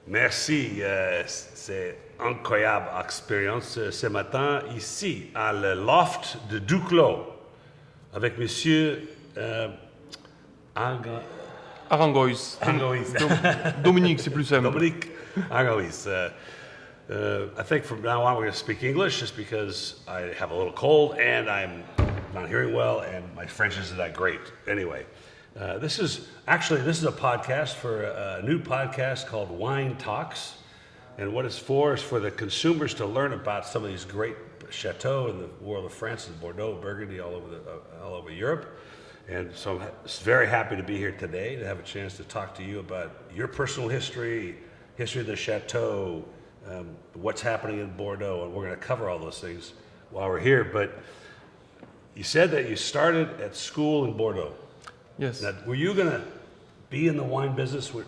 Merci. C'est incroyable expérience ce matin ici à le loft de Duclos avec Monsieur Arangois. Dominique, c'est plus simple. Dominique Arangoi. I think from now on we're going to speak English just because I have a little cold and I'm not hearing well and my French isn't that great. Anyway, this is a podcast for a new podcast called Wine Talks. And what it's for is for the consumers to learn about some of these great chateaux in the world of France and Bordeaux, Burgundy, all over Europe. And so I'm very happy to be here today to have a chance to talk to you about your personal history of the chateau, what's happening in Bordeaux, and we're going to cover all those things while we're here. But you said that you started at school in Bordeaux. Yes. Now, were you going to be in the wine business when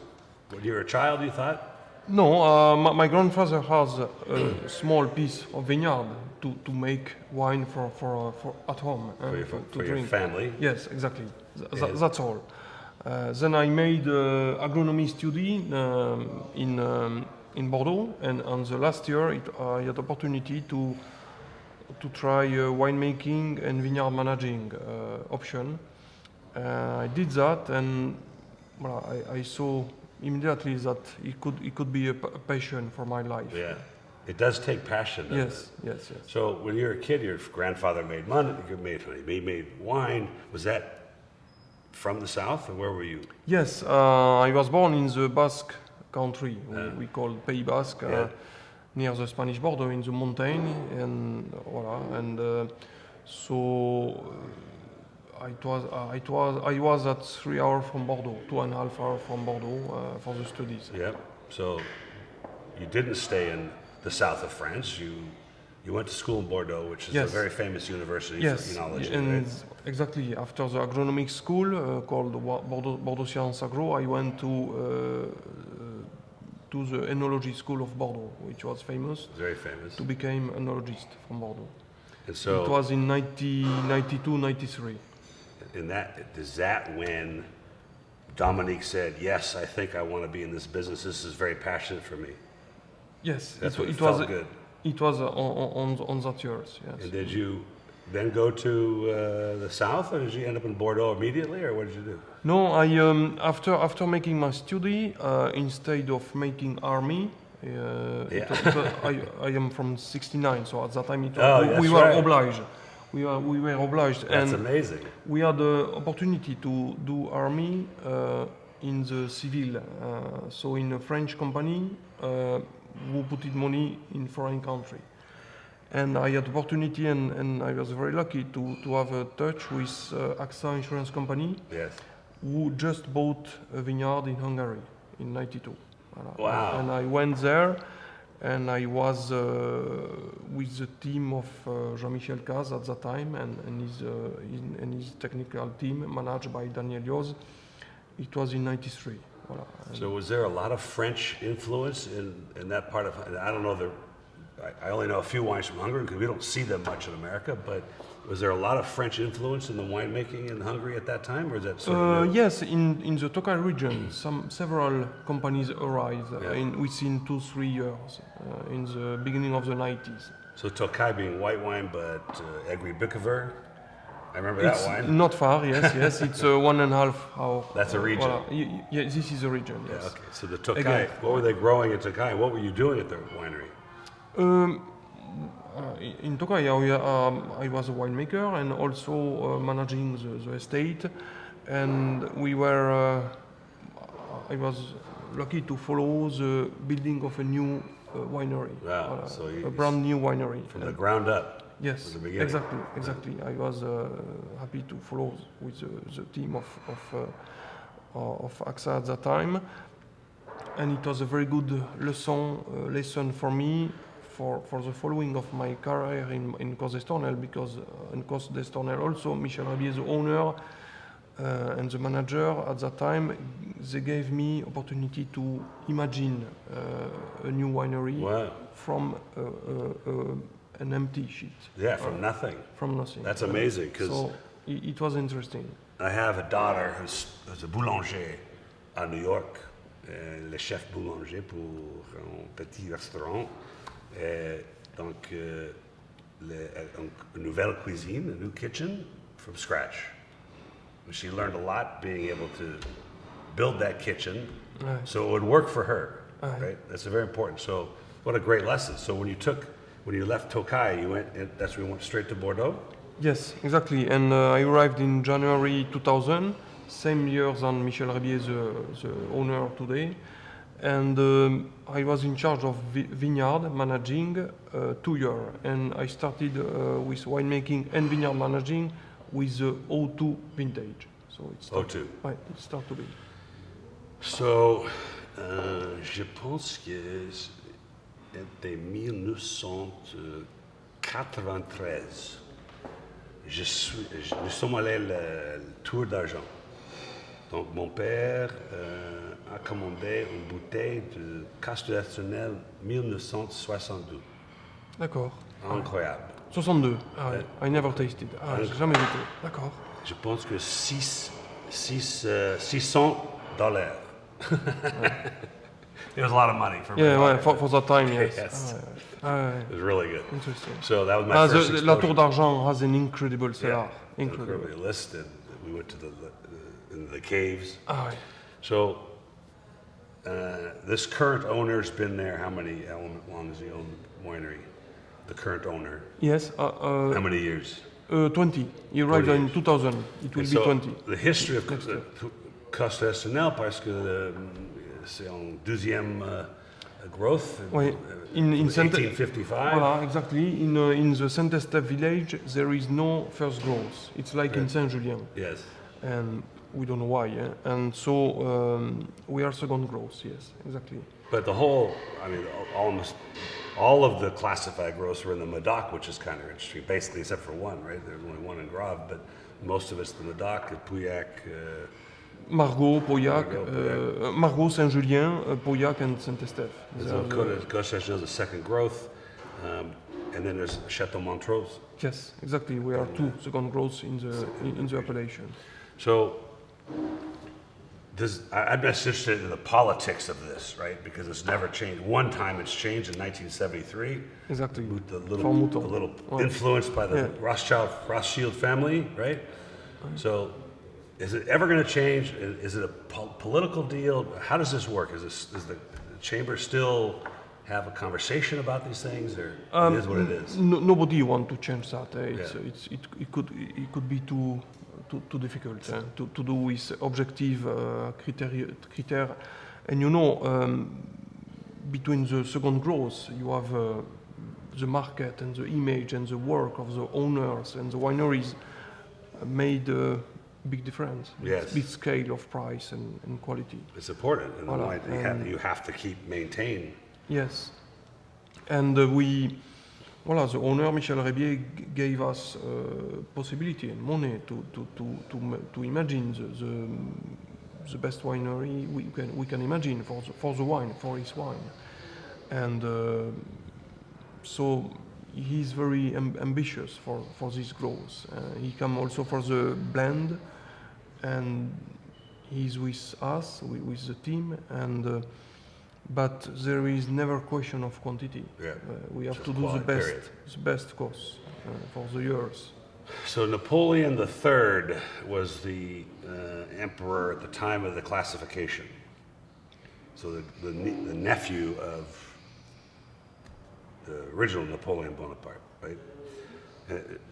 you were a child, you thought? No, my grandfather has a small piece of vineyard to make wine for at home For drink. your family? Yes, exactly. That's all. Then I made agronomy study in Bordeaux, and on the last year I had opportunity to try winemaking and vineyard managing option. I did that, and well, I saw immediately that it could be a passion for my life. Yeah, it does take passion. Yes. So when you were a kid, your grandfather made money. He made wine. Was that from the south, or where were you? Yes, I was born in the Basque country. We call Pays Basque, near the Spanish border in the mountain, and voilà. And so. I was at 3 hours from Bordeaux, 2.5 hours from Bordeaux for the studies. Yeah. So you didn't stay in the south of France. You went to school in Bordeaux, which is a very famous university for enology. And exactly after the agronomic school called Bordeaux Sciences Agro, I went to the enology school of Bordeaux, which was famous. Very famous. To become enologist from Bordeaux. And so it was in 1992, 93. Is that when Dominique said, "Yes, I think I want to be in this business. This is very passionate for me"? Yes, it felt good. It was on that years. Yes. And did you then go to the south, or did you end up in Bordeaux immediately, or what did you do? No, I after making my study, instead of making army. I am from '69, so at that time we were obliged. We were obliged. That's and amazing. We had the opportunity to do army in the civil, so in a French company who put money in foreign country. And I had opportunity, and I was very lucky to have a touch with AXA insurance company, who just bought a vineyard in Hungary in '92. Wow. And I went there, and I was with the team of Jean-Michel Caz at that time, and his technical team managed by Daniel Yoz. It was in '93. Voilà. So was there a lot of French influence in that part of? I don't know I only know a few wines from Hungary because we don't see them much in America, but was there a lot of French influence in the winemaking in Hungary at that time, or is that sort of new? Yes, in the Tokaj region, several companies arrived within 2-3 years, in the beginning of the 90s. So Tokaj being white wine, but Egri-Bukkever, I remember that wine. Not far, yes, it's 1.5 hour. That's a region. Voilà. Yeah, this is a region, yes. Yeah, okay. So the Tokaj, what were they growing at Tokaj? What were you doing at the winery? In Tokaj, I was a winemaker and also managing the estate, and I was lucky to follow the building of a new winery. Wow, so a brand new winery. From the ground up. Yes, from the beginning. exactly. I was happy to follow with the team of AXA at that time, and it was a very good lesson for me. For the following of my career in Côtes d'Estournel, because in Côtes d'Estournel also, Michel Rabier, the owner and the manager at that time, they gave me opportunity to imagine a new winery from an empty sheet. Yeah, from nothing. From nothing. That's amazing. So it was interesting. I have a daughter who's a boulanger in New York, le chef boulanger pour un petit restaurant. Donc, une nouvelle cuisine, a new kitchen from scratch. She learned a lot being able to build that kitchen so it would work for her, right? That's very important. So what a great lesson. So when you left Tokai, that's when you went straight to Bordeaux? Yes, exactly. And I arrived in January 2000, same year than Michel Rebier, the owner today. And I was in charge of vineyard managing 2 years. And I started with winemaking and vineyard managing with the 02 vintage. So it's 02. Right, it started to be. So, je pense que c'était 1993. Nous sommes allés le tour d'argent. Donc, mon père a commandé une bouteille de casse estournel 1962. D'accord. Incroyable. 62. Ah, ouais. I never tasted. Ah, j'ai jamais goûté. D'accord. Je pense que $600. It was a lot of money for me. Yeah, for that time, yes. Yes. Ah, It was really good. interesting. So that was my first exposure. La Tour d'Argent has an incredible cellar. Yeah, Incredible. incredibly listed. We went to the caves. Ah, ouais. So this current owner's been there. How long has he owned the winery? The current owner. Yes. How many years? 20. He arrived 20 in 2000. It will And be so 20. the history of Costa Estournel, parce que c'est en deuxième growth. Oui. In 1855. Voilà, exactly. In the Saint-Estèphe village, there is no first growth. It's like in Saint-Julien. Yes. And we don't know why. And so we are second growth, yes, exactly. But the whole, almost all of the classified growths are in the Medoc, which is kind of interesting, basically, except for one, right? There's only one in Grave, but most of it's the Medoc, Pauillac. Margaux, Pauillac, Margaux, Saint-Julien, Pauillac, and Saint-Estèphe. So Costa Estournel is the second growth, and then there's Chateau Montrose. Yes, exactly. We are two second growths in the appellation. So, I'm just interested in the politics of this, right? Because it's never changed. One time it's changed in 1973. Exactly. A little influenced by the Rothschild family, right? So, is it ever going to change? Is it a political deal? How does this work? Does the chamber still have a conversation about these things, or it is what it is? Nobody want to change that. It could be too difficult to do with objective criteria. And between the second growth, you have the market and the image and the work of the owners and the wineries made a big difference. Yes. Big scale of price and quality. It's important, and Voilà, you have to maintain. Yes. And the owner, Michel Rebier, gave us possibility and money to imagine the best winery we can imagine for his wine. And so he's very ambitious for this growth. He come also for the blend, and he's with us, with the team, and but there is never question of quantity. Yeah. We have Just to do the period. best course for the years. So Napoleon III was the emperor at the time of the classification. So the nephew of the original Napoleon Bonaparte, right?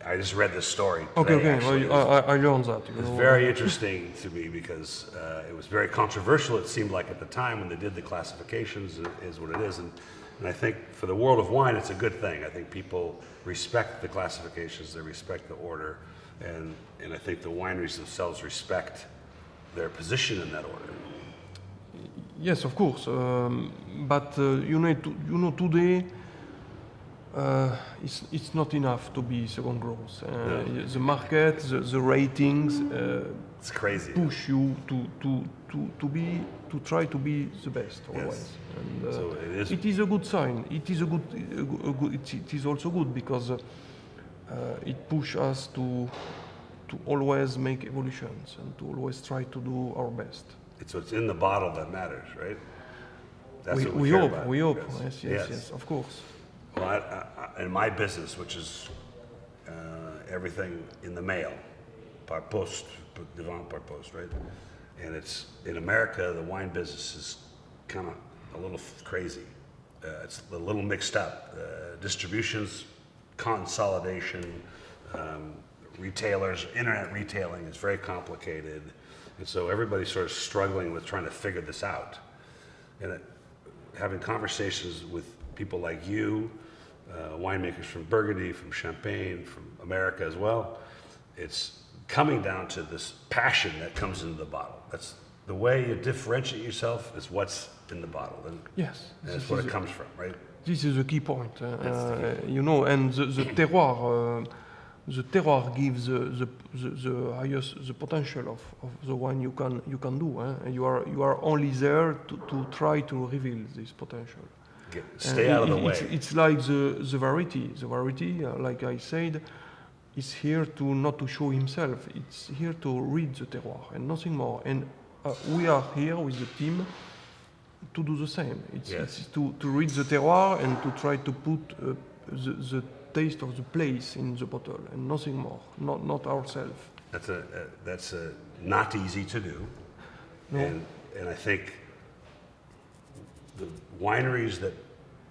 I just read this story today. Okay. Actually. I learned that. It's very interesting to me because it was very controversial, it seemed like, at the time when they did the classifications, is what it is. And I think for the world of wine, it's a good thing. I think people respect the classifications, they respect the order, and I think the wineries themselves respect their position in that order. Yes, of course. But today, it's not enough to be second growth. The market, the ratings, it's crazy. Push you to try to be the best always. Yes. And, So it is a good sign. It is also good because it pushes us to always make evolutions and to always try to do our best. It's what's in the bottle that matters, right? That's what We care hope, about. we hope. Yes. Yes, of course. Well, in my business, which is everything in the mail, par poste, de vente par poste, right? And it's in America, the wine business is kind of a little crazy. It's a little mixed up. Distributions, consolidation, retailers, internet retailing is very complicated. And so everybody's sort of struggling with trying to figure this out. And having conversations with people like you, winemakers from Burgundy, from Champagne, from America as well, it's coming down to this passion that comes into the bottle. That's the way you differentiate yourself is what's in the bottle. And Yes. that's where it comes from, right? This is the key point. That's the key. You know, and the terroir gives the highest the potential of the wine you can do. You are only there to try to reveal this potential. Stay out of the way. It's like the variety. The variety, like I said, is here to not to show himself. It's here to read the terroir and nothing more. And we are here with the team to do the same. It's to read the terroir and to try to put the taste of the place in the bottle and nothing more. Not ourselves. That's not easy to do. No. And I think the wineries that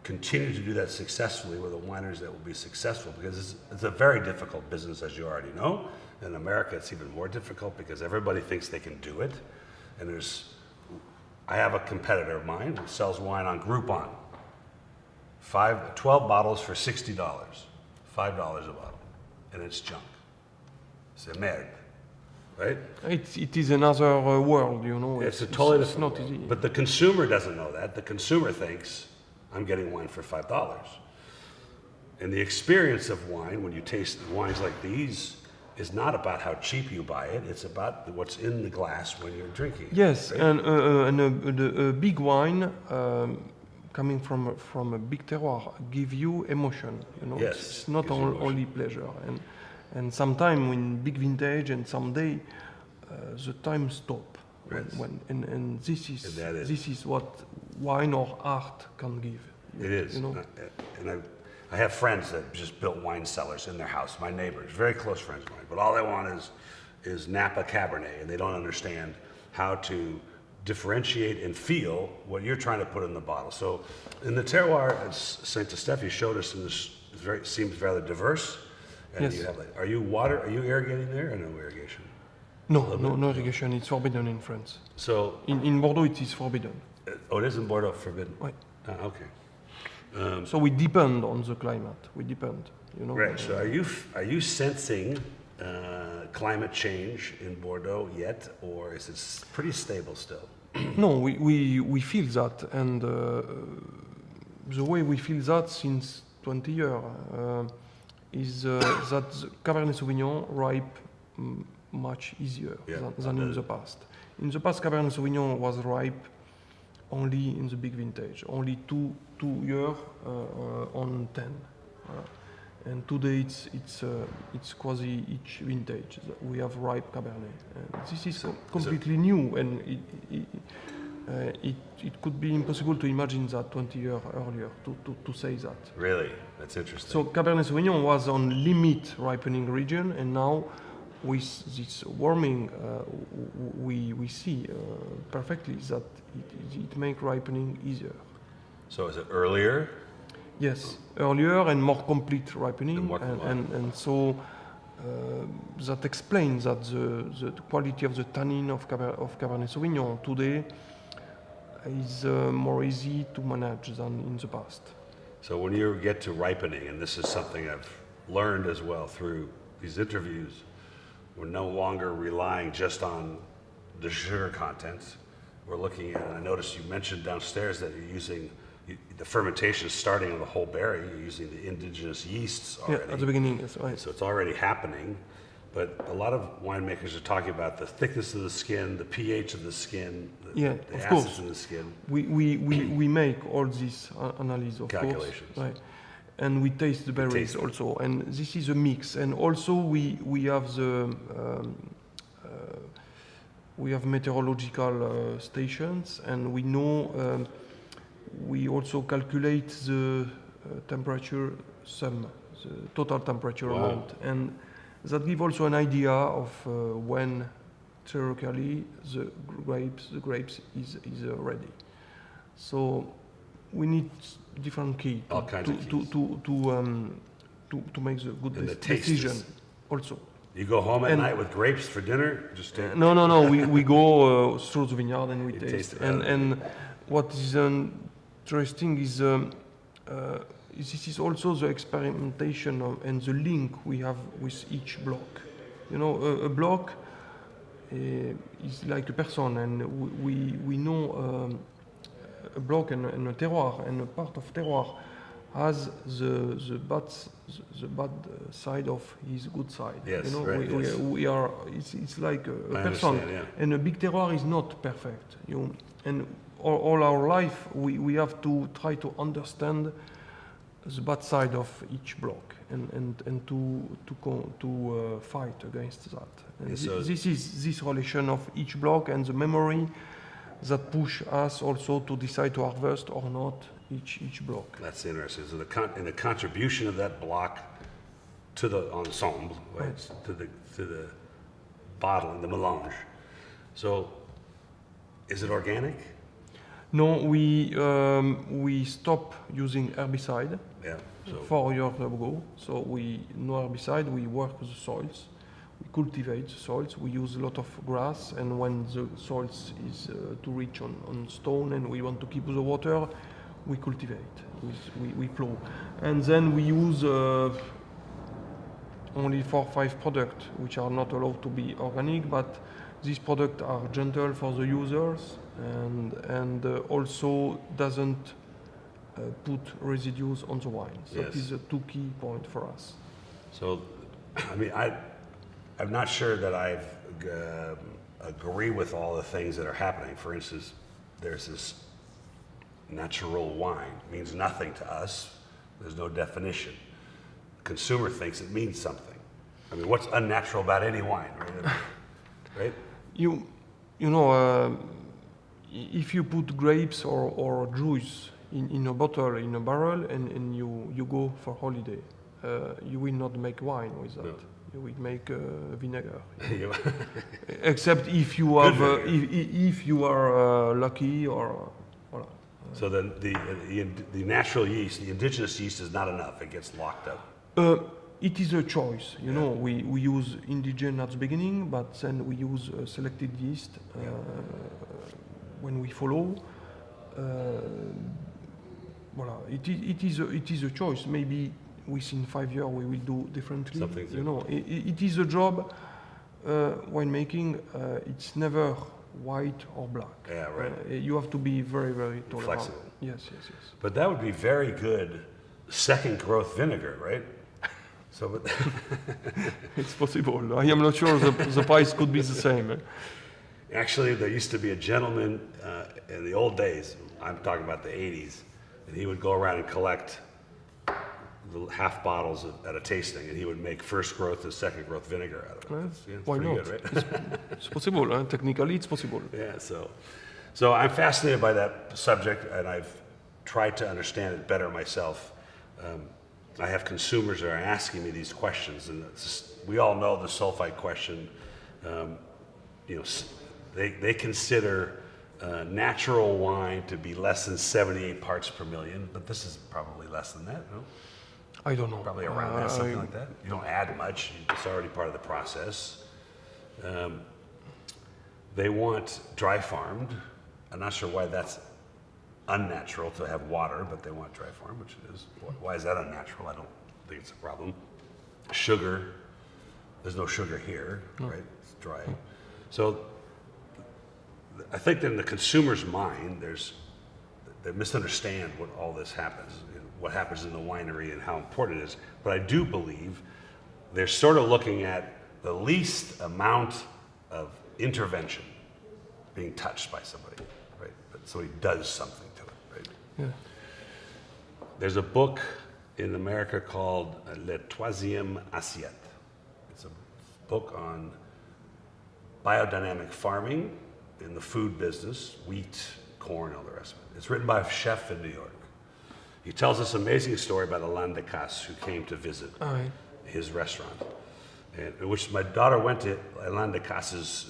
continue to do that successfully were the wineries that will be successful, because it's a very difficult business, as you already know. In America, it's even more difficult because everybody thinks they can do it. And I have a competitor of mine who sells wine on Groupon. 12 bottles for $60, $5 a bottle, and it's junk. C'est merde, right? It is another world, you know. It's a totally it's different not world. easy. But the consumer doesn't know that. The consumer thinks, I'm getting wine for $5. And the experience of wine, when you taste wines like these, is not about how cheap you buy it. It's about what's in the glass when you're drinking it. Yes, right? and a big wine coming from a big terroir give you emotion. You know, Yes, it's not gives you emotion. only pleasure. And sometimes when big vintage and someday the time stop. Yes. And this And this is what wine or art can give. It is. You know? And I have friends that just built wine cellars in their house, my neighbors, very close friends of mine. But all they want is Napa Cabernet, and they don't understand how to differentiate and feel what you're trying to put in the bottle. So in the terroir, as Saint Estèphe showed us, in this seems rather diverse. And Yes. you have are you irrigating there or no irrigation? No irrigation. It's forbidden in France. So, In Bordeaux, it is forbidden. it is in Bordeaux, forbidden? Right. Okay. So we depend on the climate. We depend, you know. Right. So are you sensing climate change in Bordeaux yet, or is it pretty stable still? No, we feel that, and the way we feel that since 20 years is that the Cabernet Sauvignon ripe much easier than in the past. In the past, Cabernet Sauvignon was ripe only in the big vintage, only two years on 10. And today it's quasi each vintage that we have ripe Cabernet. And this is completely new, and it could be impossible to imagine that 20 years earlier to say that. Really? That's interesting. So Cabernet Sauvignon was on limit ripening region, and now with this warming, we see perfectly that it makes ripening easier. So is it earlier? Yes, earlier and more complete ripening, And and so that explains that the quality of the tannin of Cabernet Sauvignon today is more easy to manage than in the past. So when you get to ripening, and this is something I've learned as well through these interviews, we're no longer relying just on the sugar content. We're looking at, and I noticed you mentioned downstairs that you're using the fermentation starting on the whole berry. You're using the indigenous yeasts already. Yeah, at the beginning, yes, right. So it's already happening. But a lot of winemakers are talking about the thickness of the skin, the pH of the skin, the of acids course. in the skin. We make all this analysis, of Calculations. course. Right. And we taste the berries also. And this is a mix. And also we have we have meteorological stations, and we know we also calculate the temperature sum, the total temperature Wow. amount, and that gives also an idea of when theoretically the grapes is ready. So we need different key All kinds of keys. to make the good And the taste decision is- also. You go home at And- night with grapes for dinner? Just take... No. We go through the vineyard and we You taste. taste it. And what is interesting is this is also the experimentation and the link we have with each block. You know, a block is like a person, and we know a block and a terroir, and a part of terroir has the bad side of his good side. Yes, you know, right, yes. we are. It's like a I person, understand, yeah. and a big terroir is not perfect. And all our life we have to try to understand the bad side of each block and to fight against that. And And so- this is this relation of each block and the memory that push us also to decide to harvest or not each block. That's interesting. So the contribution of that block to the ensemble, right? To the bottling, the melange. So, is it organic? No, we stop using herbicide Yeah. So 4 years ago. So we no herbicide. We work with the soils. We cultivate the soils. We use a lot of grass, and when the soils is too rich on stone and we want to keep the water, we cultivate. We plow, and then we use only 4 or 5 products which are not allowed to be organic, but these products are gentle for the users and also doesn't put residues on the wine. So Yes. that is a 2 key point for us. So, I mean, I'm not sure that I agree with all the things that are happening. For instance, there's this natural wine. It means nothing to us. There's no definition. Consumer thinks it means something. I mean, what's unnatural about any wine, right? Right? You know, if you put grapes or juice in a bottle, in a barrel, and you go for holiday, you will not make wine with that. No. You will make vinegar. You- Except if you have, vinegar. if you are lucky or. Voilà. So then the natural yeast, the indigenous yeast is not enough. It gets locked up. It is a choice, you know. We use indigenous at the beginning, but then we use selected yeast when we follow. Voilà. It is a choice. Maybe within 5 years we will do differently. Something you know, it is a job. Winemaking, it's never white or black. Yeah, right. You have to be very, very tolerant. Flexible. Yes. But that would be very good second growth vinegar, right? So, but It's possible. I am not sure the price could be the same. actually, there used to be a gentleman in the old days. I'm talking about the 80s, and he would go around and collect the half bottles at a tasting, and he would make first growth and second growth vinegar out of it. Yeah, It's why pretty not? good, right? It's possible. Technically, it's possible. Yeah, so I'm fascinated by that subject, and I've tried to understand it better myself. I have consumers that are asking me these questions, and we all know the sulfite question. You know, they consider natural wine to be less than 78 parts per million, but this is probably less than that, no? I don't know. Probably around that, something like that. You don't add much; it's already part of the process. They want dry farmed. I'm not sure why that's unnatural to have water, but they want dry farm, which it is. Why is that unnatural? I don't think it's a problem. Sugar, there's no sugar here, right? It's dry. So I think that in the consumer's mind, they misunderstand what all this happens, what happens in the winery and how important it is. But I do believe they're sort of looking at the least amount of intervention being touched by somebody, right? But somebody does something to it, right? Yeah. There's a book in America called Le Troisième Assiette. It's a book on biodynamic farming in the food business, wheat, corn, all the rest of it. It's written by a chef in New York. He tells this amazing story about Alain Decazes, who came to visit his restaurant, in which my daughter went to Alain Decazes'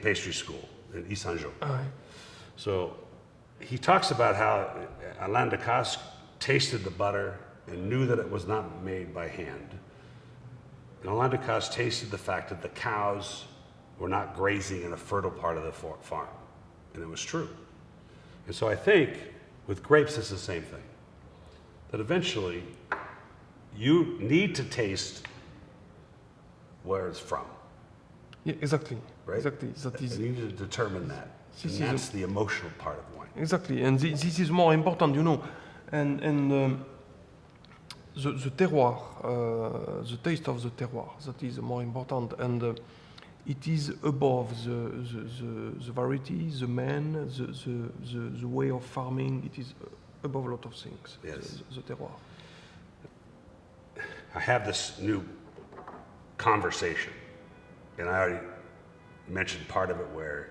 pastry school in Isanjo. So he talks about how Alain Decazes tasted the butter and knew that it was not made by hand. And Alain Decazes tasted the fact that the cows were not grazing in a fertile part of the farm. And it was true. And so I think with grapes, it's the same thing. That eventually, you need to taste where it's from. Yeah, exactly. Right? Exactly. That is. And you need to determine that. And that's the emotional part of wine. Exactly. And this is more important, you know. And the terroir, the taste of the terroir, that is more important. And it is above the variety, the man, the way of farming. It is above a lot of things. Yes. The terroir. I have this new conversation, and I already mentioned part of it where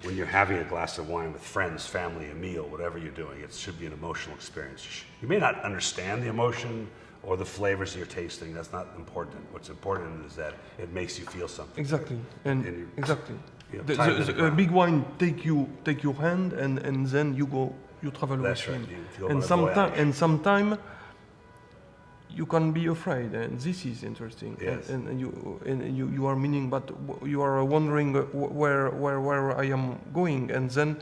when you're having a glass of wine with friends, family, a meal, whatever you're doing, it should be an emotional experience. You may not understand the emotion or the flavors you're tasting. That's not important. What's important is that it makes you feel something. Exactly. And exactly. You know, The big wine take your hand and then you travel That's with right. him. You feel And voyage. sometime you can be afraid, and this is interesting. Yes. And you are meaning, but you are wondering where I am going, and then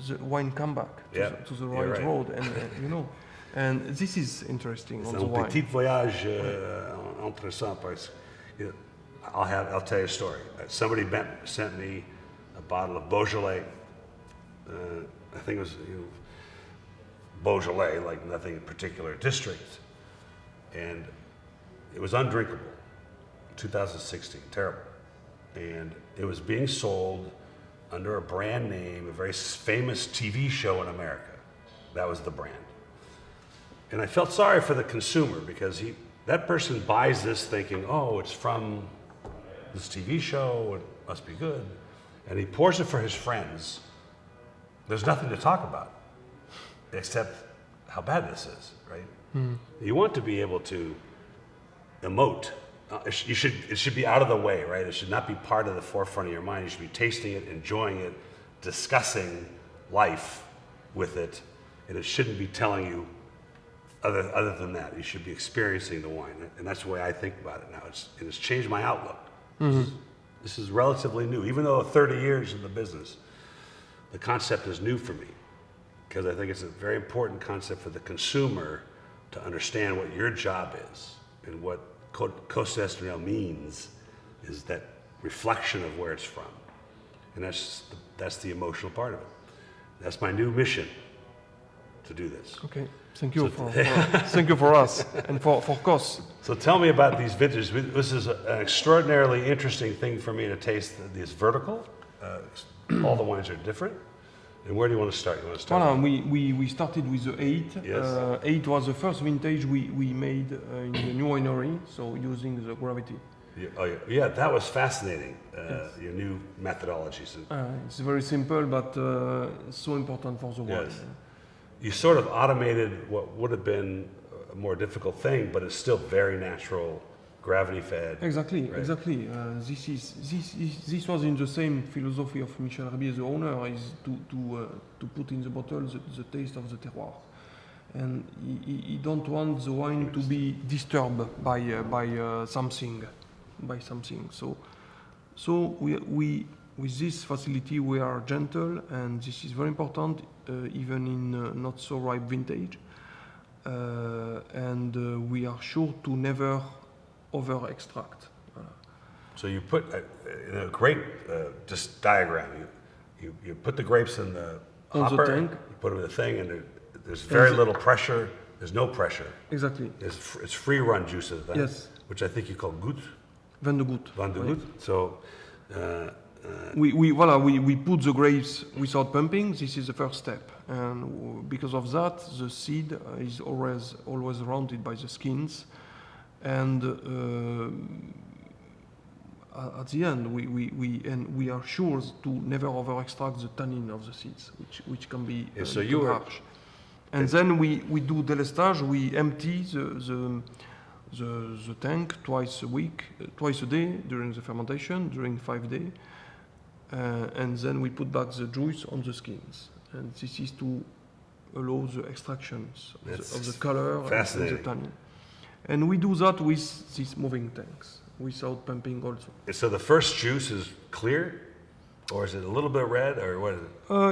the wine come back to the right, right. road, and you know, and this is interesting on the un wine. petit voyage intéressant parce que I'll tell you a story. Somebody sent me a bottle of Beaujolais. I think it was Beaujolais, like nothing in particular district, and it was undrinkable. 2016, terrible, and it was being sold under a brand name, a very famous TV show in America. That was the brand. And I felt sorry for the consumer because that person buys this thinking, oh, it's from this TV show, it must be good. And he pours it for his friends. There's nothing to talk about except how bad this is, right? You want to be able to emote. It should be out of the way, right? It should not be part of the forefront of your mind. You should be tasting it, enjoying it, discussing life with it, and it shouldn't be telling you other than that. You should be experiencing the wine, and that's the way I think about it now. It's changed my outlook. This is relatively new, even though 30 years in the business. The concept is new for me because I think it's a very important concept for the consumer to understand what your job is and what Costa Estournel means is that reflection of where it's from, and that's the emotional part of it. That's my new mission to do this. Okay, thank you thank you for us and for Kos. So tell me about these vintages. This is an extraordinarily interesting thing for me to taste. This vertical. All the wines are different. And where do you want to start? You want to start? Voilà, we started with the 8. Yes. 8 was the first vintage we made in the new winery, so using the gravity. Yeah, that was fascinating. Your new methodologies. It's very simple, but so important for the wine. Yes. You sort of automated what would have been a more difficult thing, but it's still very natural, gravity fed. Exactly, right? exactly. This was in the same philosophy of Michel Herbier, the owner, is to put in the bottle the taste of the terroir, and he don't want the wine to be disturbed by something. So we with this facility we are gentle, and this is very important, even in not so ripe vintage, and we are sure to never over extract. So you put in a great just diagram. You put the grapes in the hopper. The tank. You put them in the thing, and there's very little pressure. There's no pressure. Exactly. It's free run juices. Then, Yes. Which I think you call goutte. Vin de goutte. Vin de goutte. So. We put the grapes without pumping. This is the first step, and because of that, the seed is always surrounded by the skins, and at the end, we are sure to never over extract the tannin of the seeds, which can be so you were harsh. And then we do délestage. We empty the tank twice a day during the fermentation, during 5 days, and then we put back the juice on the skins. And this is to allow the extractions of the color and the tannin. And we do that with these moving tanks, without pumping also. So the first juice is clear, or is it a little bit red, or what is it?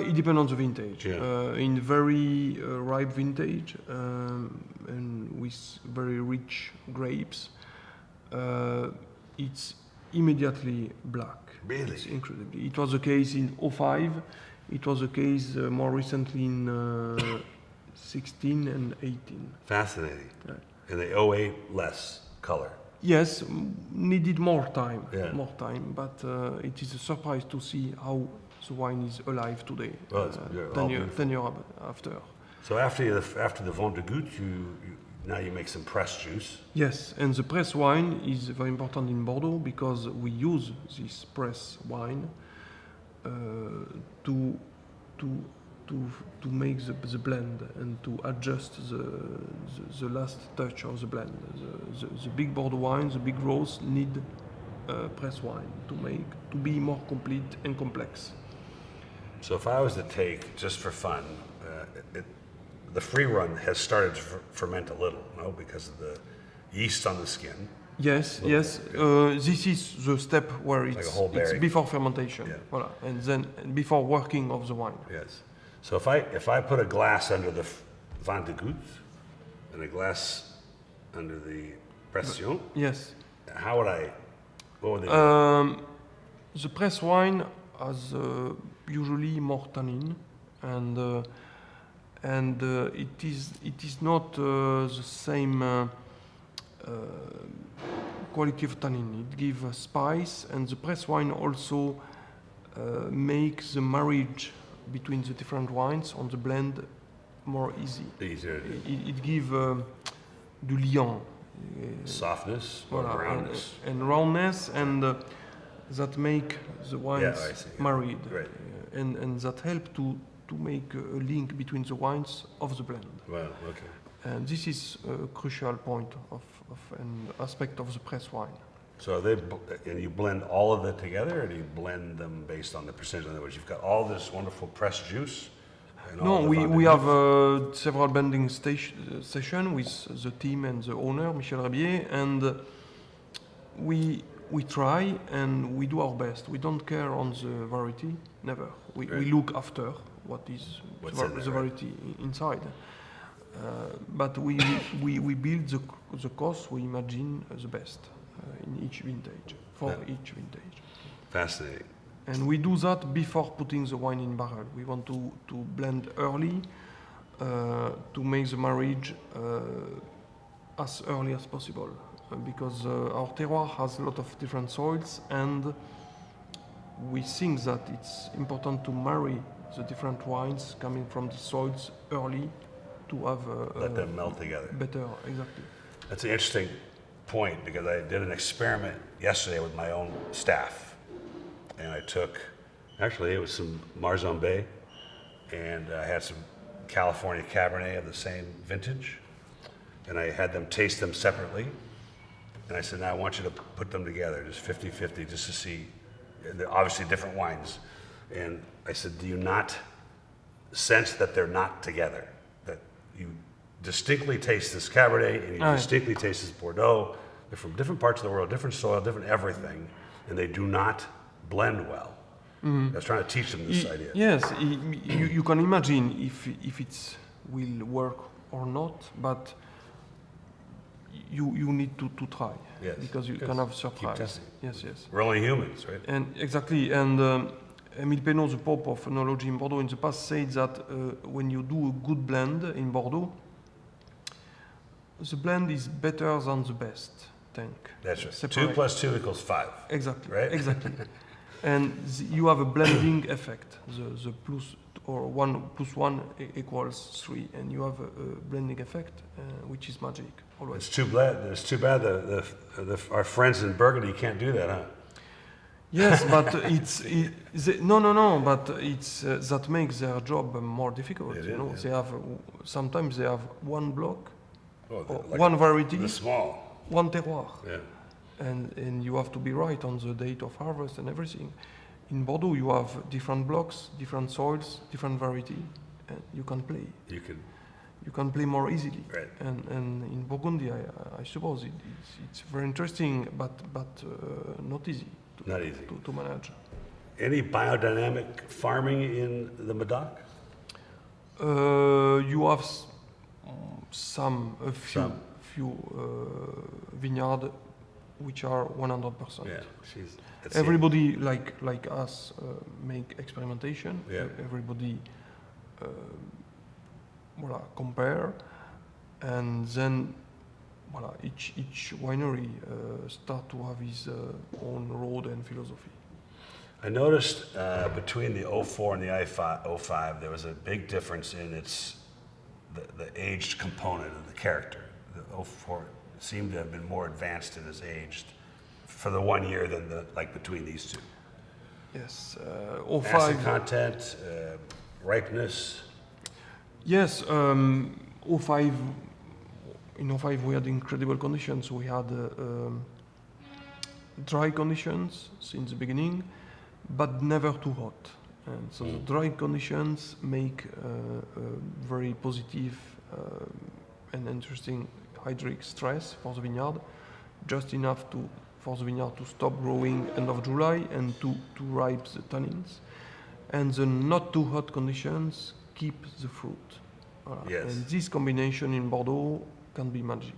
It depends on the vintage. Yeah. In very ripe vintage and with very rich grapes, it's immediately black. Really? It's incredibly. It was the case in 2005. It was the case more recently in 16 and 18. Fascinating. Right. And the 08 less color. Yes, needed more time. Yeah. More time, but it is a surprise to see how the wine is alive today. Well, it's 10 years after. So after the vente de goutte, now you make some pressed juice. Yes, and the press wine is very important in Bordeaux because we use this press wine to make the blend and to adjust the last touch of the blend. The big Bordeaux wine, the big rows need press wine to be more complete and complex. So if I was to take, just for fun, the free run has started to ferment a little, no, because of the yeast on the skin. Yes. This is the step where it's before fermentation, yeah. Voilà. And then before working of the wine. Yes. So if I put a glass under the vente de goutte and a glass under the pression, yes. What would they do? The press wine has usually more tannin, and it is not the same quality of tannin. It gives spice, and the press wine also makes the marriage between the different wines on the blend more easy. Easier. It gives du liant. Softness or Voilà, roundness. and roundness, and that make the wines married, right. And that help to make a link between the wines of the blend. Wow. Okay. And this is a crucial point of an aspect of the press wine. So and you blend all of it together, or do you blend them based on the percentage? In other words, you've got all this wonderful pressed juice. And No, all we have several blending sessions with the team and the owner, Michel Rabier, and we try and we do our best. We don't care on the variety, never. We look after what's the variety inside. But we build the cost we imagine the best in each vintage, each vintage. Fascinating. And we do that before putting the wine in barrel. We want to blend early to make the marriage as early as possible because our terroir has a lot of different soils, and we think that it's important to marry the different wines coming from the soils early to have let them melt together. Better, exactly. That's an interesting point because I did an experiment yesterday with my own staff, and I took, actually it was some Marzon Bay, and I had some California Cabernet of the same vintage, and I had them taste them separately, and I said, now I want you to put them together, just 50-50, just to see, they're obviously different wines, and I said, do you not sense that they're not together? That you distinctly taste this Cabernet and you distinctly taste this Bordeaux. They're from different parts of the world, different soil, different everything, and they do not blend well. I was trying to teach them this idea. Yes, you can imagine if it will work or not, but you need to try, Yes. Because you can have surprise. testing. Yes. We're only humans, right? And exactly, and Émile Pénaud, the Pope of Enology in Bordeaux, in the past said that when you do a good blend in Bordeaux, the blend is better than the best tank. That's right. Separate. 2 + 2 = 5. Exactly. Right? Exactly. And you have a blending effect. The plus or 1 + 1 = 3, and you have a blending effect, which is magic always. It's too bad. Our friends in Burgundy can't do that, huh? Yes, but no. But it's that makes their job more difficult. It You is, know, yeah. they have sometimes they have one block, Oh, or like one variety, the small. one terroir, Yeah. and you have to be right on the date of harvest and everything. In Bordeaux, you have different blocks, different soils, different variety, and you can play. You can play more easily. Right. And in Burgundy, I suppose it's very interesting, but not easy. Not easy. To manage. Any biodynamic farming in the Medoc? You have a Some. few vineyards which are 100%. Yeah. That's Everybody like us make experimentation. Yeah. Everybody compare, and then each winery start to have his own road and philosophy. I noticed between the 04 and the 05, there was a big difference in the aged component of the character. The 04 seemed to have been more advanced in its aged for the 1 year than between these two. Yes, Acid 05. content, ripeness. Yes, 05. In 05 we had incredible conditions. We had dry conditions since the beginning, but never too hot. And so the dry conditions make a very positive and interesting hydric stress for the vineyard, just enough for the vineyard to stop growing end of July and to ripe the tannins. And the not too hot conditions keep the fruit. Yes. And this combination in Bordeaux can be magic.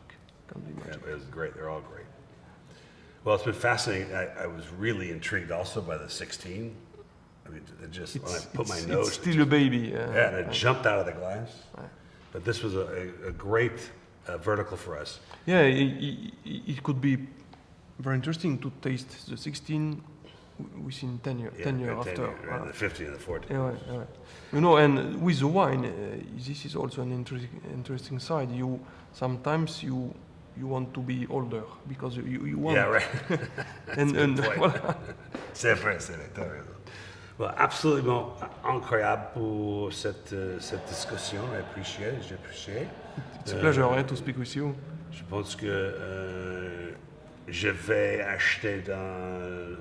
Yeah, it was great. They're all great. Well, it's been fascinating. I was really intrigued also by the 16. I mean, when I put my nose... It's still a baby. Yeah, and it jumped out of the glass. But this was a great vertical for us. Yeah, it could be very interesting to taste the 16 within 10 years, 10 years after. Right, the 50 and the 40. Yeah. You know, and with the wine, this is also an interesting side. Sometimes you want to be older because you want. Yeah, right. and voilà. C'est vrai, t'as raison. Well, absolument incroyable pour cette discussion. J'ai apprécié. It's a pleasure to speak with you. Je pense que je vais acheter dans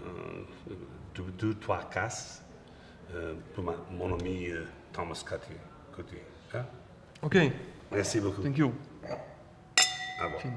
2-3 casses pour mon ami Thomas Coutier. Hein? Okay, Merci beaucoup. thank you. Au revoir. Fin.